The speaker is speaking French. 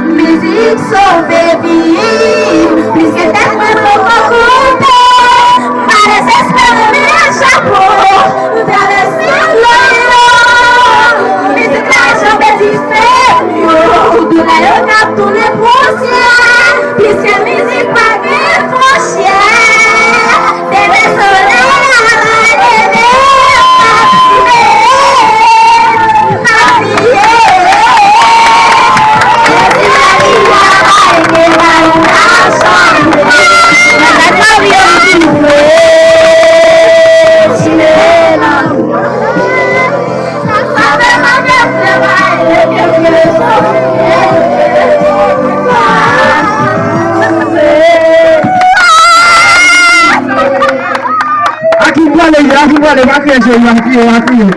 Music so baby, puisque t'es vraiment pas coupé, parece esperar mi chapeau, vers le cielo, music là jamais différent, tout là on a tous les poussières, puisque music pas des poussières, des soleils. Vale, va a crecer, va a crecer.